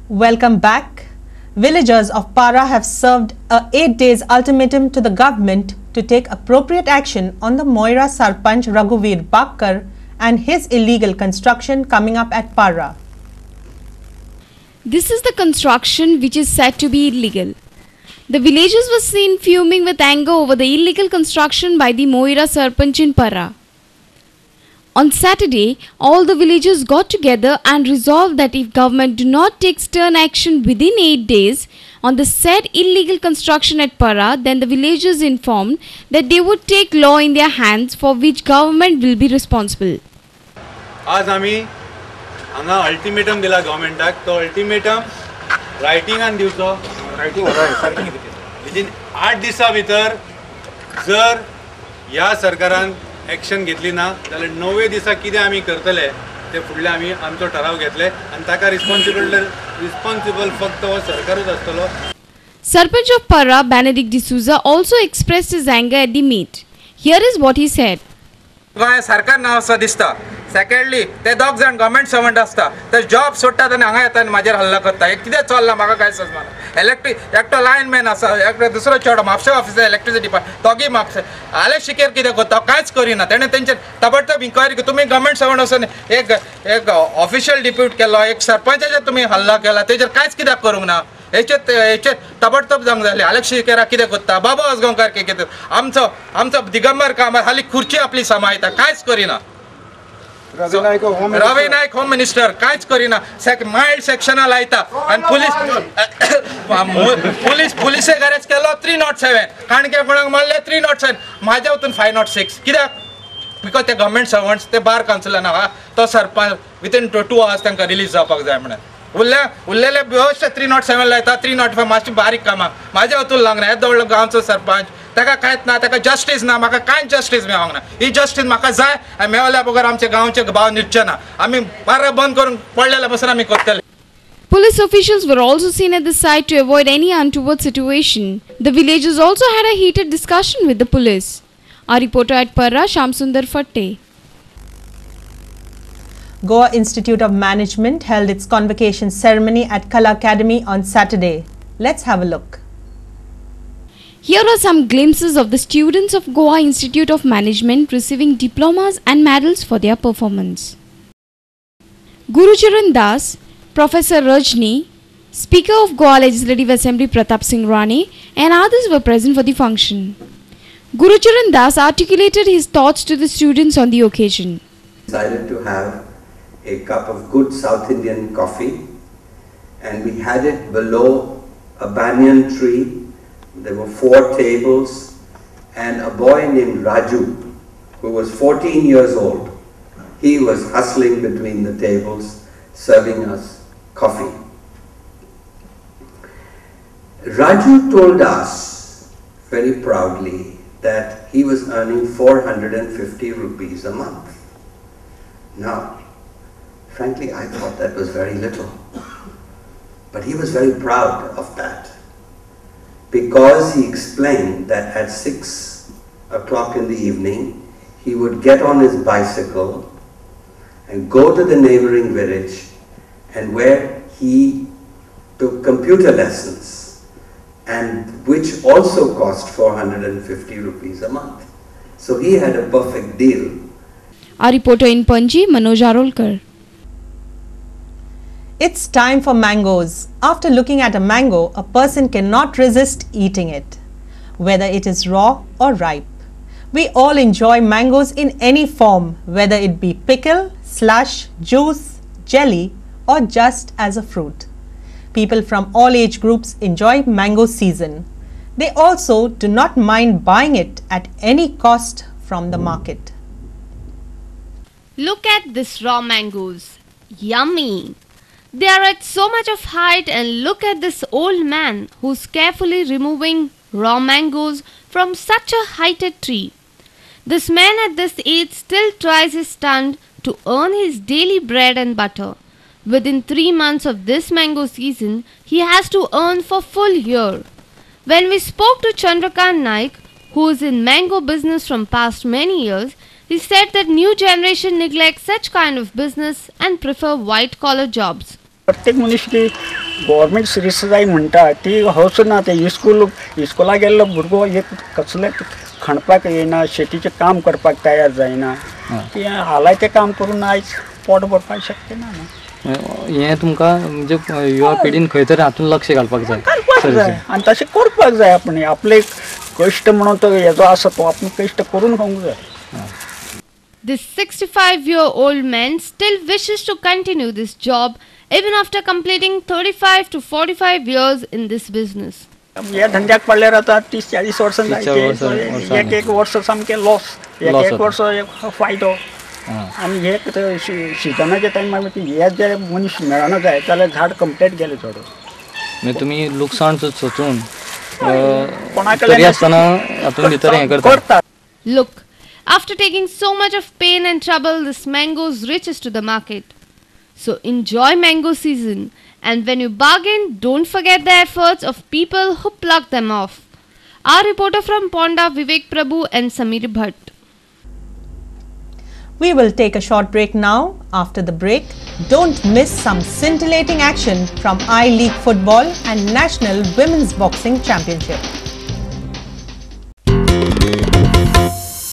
Welcome back. Villagers of Para have served a 8 days ultimatum to the government to take appropriate action on the Moira Sarpanch Raghuveer Bakkar and his illegal construction coming up at Para. This is the construction which is said to be illegal. The villagers were seen fuming with anger over the illegal construction by the Moira Sarpanch in Para. On Saturday, all the villagers got together and resolved that if government do not take stern action within 8 days on the said illegal construction at Para, then the villagers informed that they would take law in their hands, for which government will be responsible. आज आम्ही हांगा ultimatum दिला गव्हर्मेंटाक. तो ultimatum रायटिंगान दिवचो. Within 8 दिसां भितर जर ह्या सरकारान एक्शन घेतली ना जाल्यार 9 दिसा कितें आमी करतले ते फुडले आमी आमचो ठराव घेतले आनी ताका रिस्पॉन्सिबल फक्त हो सरकारूच आसतलो. Sarpanch of Para, Benedict D'Souza, also expressed his anger at the meet. Here is what he said. Goa सरकार ना असो दिसता. सेकंडली ते दोग जाण गव्हर्मेंट सर्वंट आसता ते जॉब सोडटात आनी हांगा येता आनी म्हाजेर हल्ला करता. हे कितें चल्लां म्हाका कांय समजना. एकटो लायनमॅन आसा, एकटो दुसरो चेडो म्हापशा ऑफिसर इलेक्ट्रिसिटी डिपार्टमेंट तोगी म्हापशा आले शिकेर कितें करता कांयच करिना. तेणें तेंचेर ताबडतोब इन्क्वायरी तुमी गव्हर्मेंट सर्वंट वचून एक ऑफिशियल डिप्यूट केलो, एक सरपंचाचेर तुमी हल्ला केला, तेजेर कांयच कित्याक करूंक ना. हेचेर ताबडतोब जावंक जाय. आलेक्स शिकेरा कितें करता, बाबा आसगांवकार कितें करता, आमचो दिगंबर कामत हाली खुर्ची आपली सांबाळटा, कांयच करिना. रवी नायक होम मिनिस्टर कांयच करिना. मायल्ड सेक्शनां लायता आनी पुलिसे गॅरेज केलो 307, काणके कोणाक मारले 307, म्हाज्या वतून 506. कित्याक? बिकॉज ते गव्हर्मेंट सर्वंट्स ते बार कावन्सिलान आहा, तो सरपंच विथीन 2 hours तांकां रिलीज जावपाक जाय म्हणून. उरलेले बेश्टे 307 लायता, 305 मातशी बारीक कामां म्हाज्या वतून लागना. येदो व्हडलो गांवचो सरपंच ताका कांयच ना, ताका जस्टीस ना. म्हाका कांयच जस्टीस मेळोंक ना. ही जस्टीस म्हाका जाय आनी मेवल्या बगर आमचे गांवचे भाव न्हिदचे ना. आमी बारा बंद करून पडलेले बसून आमी करतले. Police officials were also seen at the site to avoid any untoward situation. The villagers also had a heated discussion with the police. Our reporter at Para, Shamsundar Fatte. Goa Institute of Management held its convocation ceremony at Kala Academy on Saturday. Let's have a look. Here are some glimpses of the students of Goa Institute of Management receiving diplomas and medals for their performance. Gurucharan Das, Professor Rajni, Speaker of Goa Legislative Assembly Pratap Singh Rane and others were present for the function. Gurucharan Das articulated his thoughts to the students on the occasion. Decided to have a cup of good South Indian coffee, and we had it below a banyan tree. There were 4 tables, and a boy named Raju, who was 14 years old, he was hustling between the tables, serving us coffee. Raju told us very proudly that he was earning 450 rupees a month. Now, frankly, I thought that was very little, but he was very proud of that, because he explained that at 6 o'clock in the evening, he would get on his bicycle and go to the neighboring village, and where he took computer lessons, and which also cost 450 rupees a month. So he had a perfect deal. Our reporter in Panji, Manoj Arolkar. It's time for mangoes. After looking at a mango, a person cannot resist eating it, whether it is raw or ripe. We all enjoy mangoes in any form, whether it be pickle, slush, juice, jelly, or just as a fruit. People from all age groups enjoy mango season. They also do not mind buying it at any cost from the market. Look at this raw mangoes. Yummy! They are at so much of height, and look at this old man who's carefully removing raw mangoes from such a heighted tree. This man at this age still tries his stunt to earn his daily bread and butter. Within 3 months of this mango season, he has to earn for full year. When we spoke to Chandrakant Naik, who is in mango business from past many years, he said that new generation neglects such kind of business and prefer white collar jobs. प्रत्येक मनुष्य की government series जाय म्हणटा ती होच ना. ते इस्कुला गेल्लो भुरगो एक कसले खणपाक येना, शेतीचें काम करपाक तयार जायना. ती हालाय तें काम करून आयज पोट भरपाक शक्य ना. हे तुमकां म्हणजे युवा पिढीन खंय तरी हातून लक्ष घालपाक जाय आनी तशें करपाक जाय. आपण आपले कश्ट म्हणून तो हेजो आसा तो आपण कश्ट करून खावंक जाय. This 65-year-old man still wishes to continue this job even after completing 35 to 45 years in this business. ह्या धंद्याक पडल्यार आतां 30-40 वर्सां जायते. एक वर्स सामकें लॉस, एक वर्स फायदो. आनी हे सिजनाच्या टायमार हे जे मनीस मेळना जाय जाल्यार झाड कंप्लीट गेले चड. म्हणजे तुमी लुकसाण सोचून तरी आसतना हातून भितर हें करता. Look, after taking so much of pain and trouble, this mangoes reaches to the market. So enjoy mango season, and when you bargain, don't forget the efforts of people who pluck them off. Our reporter from Ponda, Vivek Prabhu and Samir Bhatt. We will take a short break now. After the break, don't miss some scintillating action from I-League Football and National Women's Boxing Championship.